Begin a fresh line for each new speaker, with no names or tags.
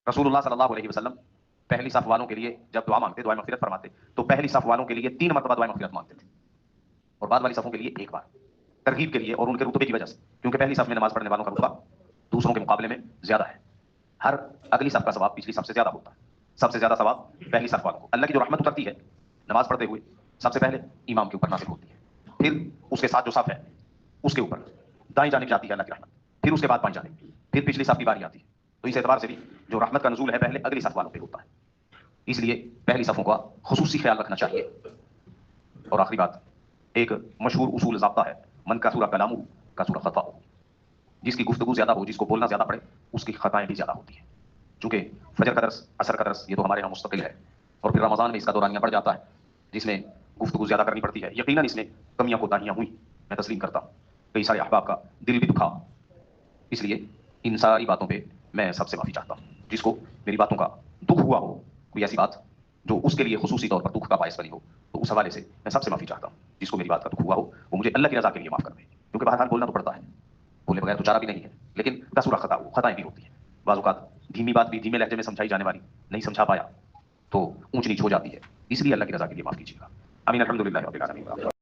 रसूलुल्लाह सल्लल्लाहु अलैहि वसल्लम पहली सफ वालों के लिए जब दुआ मांगते, दुआ मगफिरत फरमाते, तो पहली सफ वालों के लिए 3 मरतबा दुआ मगफिरत मांगते थे और बाद वाली सफों के लिए एक बार, तरगीब के लिए और उनके रुतबे की वजह से, क्योंकि पहली सफ में नमाज पढ़ने वालों का रुतबा दूसरों के मुकाबले में ज्यादा है। हर अगली सफ का सवाब पिछली सफ से ज्यादा होता है। सबसे ज्यादा सवाब पहली सफ वालों को। अल्लाह की जो रहमत उतरती है नमाज पढ़ते हुए सबसे पहले इमाम के ऊपर नाज़िल होती है, फिर उसके साथ जो सफ है उसके ऊपर दाएं जानिब जाती है अल्लाह की रहमत, फिर उसके बाद बाएं जानिब, फिर पिछली सफ की बारी आती है। तो इस एतबार से भी जो रहमत का नुज़ूल है पहले अगली सफ वालों पे होता है, इसलिए पहली सफों का खुसूसी ख्याल रखना चाहिए। और आखिरी बात, एक मशहूर उसूल ज़ाब्ता है, मन का सूरा कलामू का सूरा खता हो। जिसकी गुफ्तगू ज्यादा हो, जिसको बोलना ज्यादा पड़े, उसकी खताएं भी ज्यादा होती हैं। चूंकि फजर का दर्स, असर का दर्स ये तो हमारे यहाँ मुस्तकिल है, और फिर रमज़ान में इसका दौरानिया बढ़ जाता है जिसमें गुफ्तगू ज्यादा करनी पड़ती है। यकीनन इसमें कमियां कोताहियां हुई, मैं तस्लीम करता हूँ, कई सारे अहबाब का दिल भी दुखा, इसलिए इन सारी बातों पे मैं सबसे माफी चाहता हूँ। जिसको मेरी बातों का दुख हुआ हो, कोई ऐसी बात जो उसके लिए खुसूसी तौर पर दुख का बायस बनी हो, तो उस हवाले से मैं सबसे माफी चाहता हूँ। जिसको मेरी बात का दुख हुआ हो वो मुझे अल्लाह की रजा के लिए माफ कर दे, क्योंकि बहरहाल बोलना तो पड़ता है, बोले बगैर तो चारा भी नहीं है, लेकिन कसूरा खता हो, खताएं भी होती हैं। बाज़ औक़ात धीमी बात भी धीमे लहजे में समझाई जाने वाली नहीं समझा पाया तो ऊंच नीच हो जाती है, इसलिए अल्लाह की रजा के लिए माफ कीजिएगा। आमीन। अल्हम्दुलिल्लाह रब्बिल आलमीन।